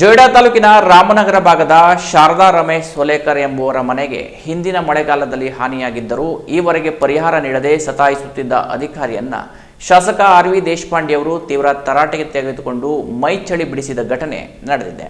ಜೊಯ್ಡಾ ತಾಲೂಕಿನ ರಾಮನಗರ ಭಾಗದ ಶಾರದಾ ರಮೇಶ್ ಸೋಲೇಕರ್ ಎಂಬುವರ ಮನೆಗೆ ಹಿಂದಿನ ಮಳೆಗಾಲದಲ್ಲಿ ಹಾನಿಯಾಗಿದ್ದರೂ ಈವರೆಗೆ ಪರಿಹಾರ ನೀಡದೆ ಸತಾಯಿಸುತ್ತಿದ್ದ ಅಧಿಕಾರಿಯನ್ನ ಶಾಸಕ ಆರ್.ವಿ. ದೇಶಪಾಂಡೆ ಅವರು ತೀವ್ರ ತರಾಟೆಗೆ ತೆಗೆದುಕೊಂಡು ಮೈ ಚಳಿ ಬಿಡಿಸಿದ ಘಟನೆ ನಡೆದಿದೆ.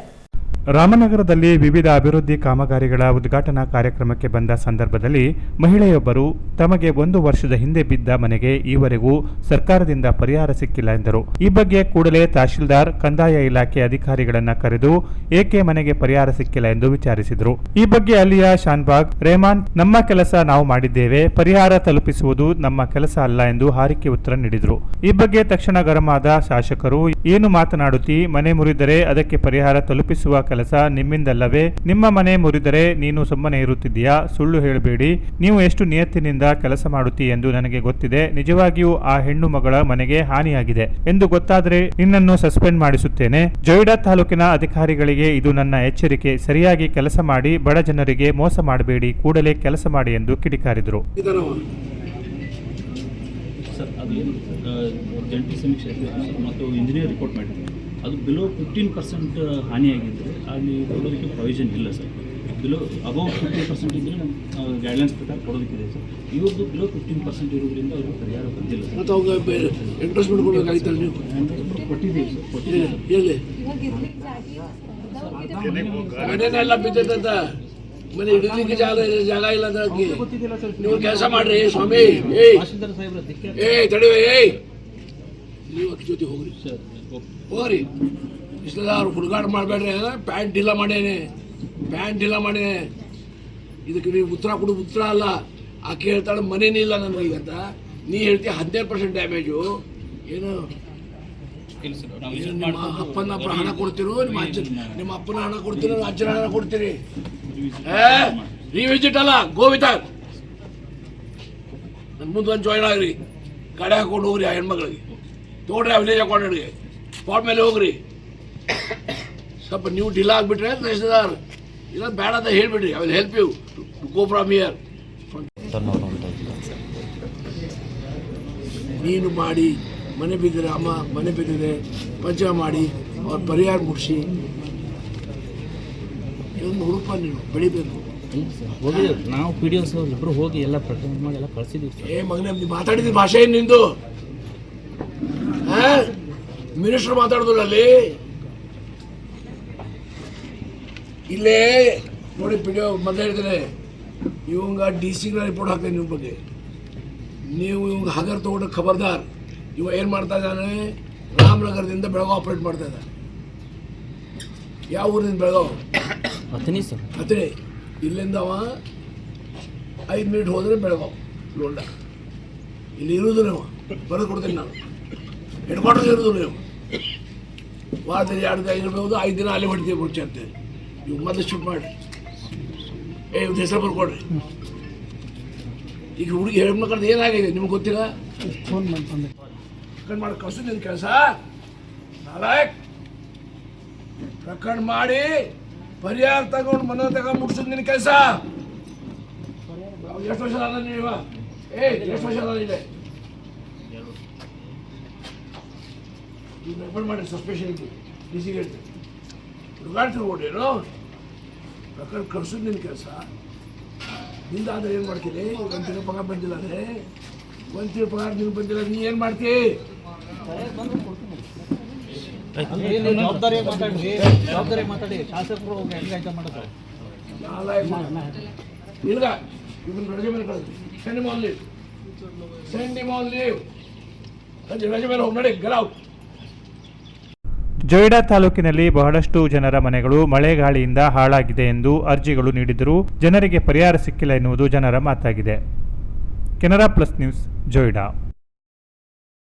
ರಾಮನಗರದಲ್ಲಿ ವಿವಿಧ ಅಭಿವೃದ್ಧಿ ಕಾಮಗಾರಿಗಳ ಉದ್ಘಾಟನಾ ಕಾರ್ಯಕ್ರಮಕ್ಕೆ ಬಂದ ಸಂದರ್ಭದಲ್ಲಿ ಮಹಿಳೆಯೊಬ್ಬರು ತಮಗೆ 1 ವರ್ಷದ ಹಿಂದೆ ಬಿದ್ದ ಮನೆಗೆ ಈವರೆಗೂ ಸರ್ಕಾರದಿಂದ ಪರಿಹಾರ ಸಿಕ್ಕಿಲ್ಲ ಎಂದರು. ಈ ಬಗ್ಗೆ ಕೂಡಲೇ ತಹಶೀಲ್ದಾರ್, ಕಂದಾಯ ಇಲಾಖೆ ಅಧಿಕಾರಿಗಳನ್ನ ಕರೆದು ಏಕೆ ಮನೆಗೆ ಪರಿಹಾರ ಸಿಕ್ಕಿಲ್ಲ ಎಂದು ವಿಚಾರಿಸಿದರು. ಈ ಬಗ್ಗೆ ಅಲ್ಲಿಯ ಶಾನ್ಬಾಗ್ ರೆಹಮಾನ್, ನಮ್ಮ ಕೆಲಸ ನಾವು ಮಾಡಿದ್ದೇವೆ, ಪರಿಹಾರ ತಲುಪಿಸುವುದು ನಮ್ಮ ಕೆಲಸ ಅಲ್ಲ ಎಂದು ಹಾರಿಕೆ ಉತ್ತರ ನೀಡಿದರು. ಈ ಬಗ್ಗೆ ತಕ್ಷಣ ಗರಂ ಆದ ಶಾಸಕರು, ಏನು ಮಾತನಾಡುತ್ತಿ, ಮನೆ ಮುರಿದರೆ ಅದಕ್ಕೆ ಪರಿಹಾರ ತಲುಪಿಸುವ ಕೆಲಸ ನಿಮ್ಮಿಂದಲ್ಲವೇ? ನಿಮ್ಮ ಮನೆ ಮುರಿದರೆ ನೀನು ಸುಮ್ಮನೆ ಇರುತ್ತಿದ್ದೀಯಾ? ಸುಳ್ಳು ಹೇಳಬೇಡಿ, ನೀವು ಎಷ್ಟು ನಿಯತ್ತಿನಿಂದ ಕೆಲಸ ಮಾಡುತ್ತಿ ಎಂದು ನನಗೆ ಗೊತ್ತಿದೆ. ನಿಜವಾಗಿಯೂ ಆ ಹೆಣ್ಣು ಮಗಳ ಮನೆಗೆ ಹಾನಿಯಾಗಿದೆ ಎಂದು ಗೊತ್ತಾದರೆ ನಿನ್ನನ್ನು ಸಸ್ಪೆಂಡ್ ಮಾಡಿಸುತ್ತೇನೆ. ಜೊಯ್ಡಾ ತಾಲೂಕಿನ ಅಧಿಕಾರಿಗಳಿಗೆ ಇದು ನನ್ನ ಎಚ್ಚರಿಕೆ. ಸರಿಯಾಗಿ ಕೆಲಸ ಮಾಡಿ, ಬಡ ಜನರಿಗೆ ಮೋಸ ಮಾಡಬೇಡಿ, ಕೂಡಲೇ ಕೆಲಸ ಮಾಡಿ ಎಂದು ಕಿಡಿಕಾರಿದರು. ಜಂಟಿ ಸಮೀಕ್ಷೆ ಮತ್ತು ಇಂಜಿನಿಯರ್ ರಿಪೋರ್ಟ್ ಮಾಡಿದ್ರು. ಅದು ಬಿಲೋ 15% ಹಾನಿಯಾಗಿದ್ದರೆ ಅಲ್ಲಿ ಕೊಡೋದಕ್ಕೆ ಪ್ರೊವಿಷನ್ ಇಲ್ಲ ಸರ್. ಬಿಲೋ ಅಬೌವ್ 50% ಇದ್ದರೆ ನಮ್ಮ ಗೈಡ್ಲೈನ್ಸ್ ಪ್ರಕಾರ ಕೊಡೋದಕ್ಕಿದೆ ಸರ್. ಇವ್ರದ್ದು ಬಿಲೋ 15% ಇರೋದ್ರಿಂದ ಅವ್ರಿಗೆ ಪರಿಹಾರ ಬಂದಿಲ್ಲ ಸರ್. ಮತ್ತು ಅವಾಗ ಇಂಟ್ರೆಸ್ಟ್ಮೆಂಟ್ ಕೊಡಬೇಕಾಗಿತ್ತಲ್ಲ ನೀವು? ಕೊಟ್ಟಿದ್ದೀವಿ ಸರ್, ಕೊಟ್ಟಿದ್ದೀವಿ. ಎಲ್ಲಿ ಮನೆಯೆಲ್ಲ ಬಿದ್ದೈತಂತ, ಮನೆ ಇಡಲಿಕ್ಕೆ ಜಾಗ ಇಲ್ಲ ಅಂತ ನೀವು ಕೆಲಸ ಮಾಡ್ರಿ ಸ್ವಾಮಿ. ತಡಿವೆ, ನೀವು ಅಕ್ಕಿ ಜೊತೆ ಹೋಗ್ರಿ ಸರ್, ಹೋಗ್ರಿ. ಇಷ್ಟೆಲ್ಲ ಹುಡುಗಾಟ ಮಾಡಬೇಡ್ರಿ. ಪ್ಯಾಂಟ್ ಢೀಲ ಮಾಡೇನೆ, ಇದಕ್ಕೆ ನೀವು ಉತ್ತರ ಕೊಡು. ಉತ್ತರ ಅಲ್ಲ, ಆಕೆ ಹೇಳ್ತಾಳೆ ಮನೇನೇ ಇಲ್ಲ ನನಗೆ ಈಗ ಅಂತ. ನೀ ಹೇಳ್ತೀಯ 15% ಡ್ಯಾಮೇಜು. ಏನು ನಿಮ್ಮ ಅಪ್ಪನ ಹಣ ಕೊಡ್ತಿರೋ, ನಿಮ್ಮ ಅಪ್ಪನ ಹಣ ಕೊಡ್ತೀರೋ, ಅಜ್ಜನ ಹಣ ಕೊಡ್ತೀರಿ? ರಿವಿಸಿಟ್ ಅಲ್ಲ, ಗೋ ವಿತ್ ಹರ್. ನನ್ನ ಮುಂದೆ ಒಂದು ಜಾಯ್ನ್ ಆಗ್ರಿ, ಗಾಡಿ ಹಾಕೊಂಡು ಹೋಗ್ರಿ. ಆ ಹೆಣ್ಮಗಳಿಗೆ ತೊಗೊಳ್ರಿ, ಆ ವಿಲೇಜ್ ಅಕೌಂಟೆಂಟ್ಗೆ ಸ್ಪಾಟ್ ಮೇಲೆ ಹೋಗ್ರಿ. ಸ್ವಲ್ಪ ನೀವು ಢೀಲ ಆಗಿಬಿಟ್ರೆ ತಹಸೀಲ್ದಾರ್ ಇಲ್ಲ ಬೇಡ ಅಂತ ಹೇಳ್ಬಿಡ್ರಿ. I will help you to go from here. ನೀನು ಮಾಡಿ, ಮನೆ ಬಿದ್ದರೆ ಅಮ್ಮ ಮನೆ ಬಿದ್ದಿದೆ ಪಂಚ ಮಾಡಿ ಅವ್ರ ಪರಿಹಾರ ಮುಗಿಸಿ ಇದನ್ನು ಹುಡುಕ. ನೀನು ಬೆಳಿಬೇಕು. ನಾವು PDO ಇಬ್ಬರು ಹೋಗಿ ಎಲ್ಲ ಪ್ರಕರಣ ಮಾಡಿ ಎಲ್ಲ ಕಳಿಸಿದ್ದೀವಿ. ಮಗನೇ, ನೀವು ಮಾತಾಡಿದ ಭಾಷೆ ಏನು ನಿಂದು? ಮಿನಿಸ್ಟರ್ ಮಾತಾಡೋದಿಲ್ಲ ಅಲ್ಲಿ. ಇಲ್ಲೇ ನೋಡಿ, PDO ಮೊದಲು ಹೇಳ್ತೇನೆ, ಇವಂಗ DC ರಿಪೋರ್ಟ್ ಹಾಕ್ತೇನೆ ನಿಮ್ಮ ಬಗ್ಗೆ. ನೀವು ಇವಂಗ ಹಗರ್ ತೊಗೊಂಡು ಖಬರ್ದಾರ್. ಇವ ಏನು ಮಾಡ್ತಾ ಇದ್ದಾನೆ? ರಾಮನಗರದಿಂದ ಬೆಳಗಾವ್ ಆಪರೇಟ್ ಮಾಡ್ತಾ ಇದ್ದಾನೆ. ಯಾವ ಊರಿನಿಂದ? ಬೆಳಗಾವ್ ಹತ್ತನೇ. ಇಲ್ಲಿಂದ ಅವ 5 ಮಿನಿಟ್ ಹೋದರೆ ಬೆಳಗಾವ್ ಲೋಂಡ. ಇಲ್ಲಿ ಇರುವುದು ನೀವು ಬರೆದು ಕೊಡ್ತೀನಿ ನಾನು. ಹೆಡ್ ಕ್ವಾರ್ಟರ್ಸ್ ಇರೋದು ನೀವು. ವಾರದಲ್ಲಿ 2 ದಿನ ಇರ್ಬೋದು, 5 ದಿನ ಅಲ್ಲಿ ಹೊಡಿತೀವಿ ಮುಂಚೆ ಅಂತೇಳಿ. ಇವು ಮೊದಲು ಶೂಟ್ ಮಾಡಿ ಇವ್ರ ಹೆಸರು ಬರ್ಕೊಡ್ರಿ. ಈಗ ಹುಡುಗಿ ಹೆಣ್ಮಕ್ಳದ್ದು ಏನಾಗಿದೆ ನಿಮ್ಗೆ ಗೊತ್ತಿಲ್ಲ? ಪ್ರಕರಣ ಮಾಡಿ ಕಳ್ಸು. ನಿನ್ನ ಕೆಲಸ ನಾಲ್ಕು ಪ್ರಕರಣ ಮಾಡಿ ಪರಿಹಾರ ತಗೊಂಡು ಮನೆ ತಗೊಂಡು ಮುಗಿಸೋದು ನಿನ್ನ ಕೆಲಸ. ಎಷ್ಟು ವರ್ಷ ಅಲ್ಲ ನೀವ? ಎಷ್ಟು ವರ್ಷ ಅಲ್ಲ ಇದೆ? ಈಗ ರೆಫರ್ ಮಾಡಿ ಸಸ್ಪೆಷನ್ ಇತ್ತು DC ಗೆ ಹುಡುಗಾಡ್ತೀವಿ ಓಡೇನು ಪ್ರಕರಣ ಕಳ್ಸೋದು ನಿನ್ನ ಕೆಲಸ. ನಿಂದ ಆದರೆ ಏನು ಮಾಡ್ತೀನಿ? 1 ತಿಂಗಳು ಪಗಾರ ಬಂದಿಲ್ಲ ಅಂದರೆ 1 ತಿಂಗಳು ಪಗಾರ ನಿಮ್ಗೆ ಬಂದಿಲ್ಲ, ನೀ ಏನು ಮಾಡ್ತೀವಿ? ಇಲ್ಲ, ಇವನ್ ರಜೆ ಮೇಲೆ ಕಳಿಸ್ತೀವಿ. Send him on leave. ರಜೆ ಮೇಲೆ ಹೋಗಿ ನೋಡಿ, ಗೆಟ್ ಔಟ್. ಜೊಯ್ಡಾ ತಾಲೂಕಿನಲ್ಲಿ ಬಹಳಷ್ಟು ಜನರ ಮನೆಗಳು ಮಳೆಗಾಳಿಯಿಂದ ಹಾಳಾಗಿದೆ ಎಂದು ಅರ್ಜಿಗಳು ನೀಡಿದರೂ ಜನರಿಗೆ ಪರಿಹಾರ ಸಿಕ್ಕಿಲ್ಲ ಎನ್ನುವುದು ಜನರ ಮಾತಾಗಿದೆ. Canara plus news, Joida.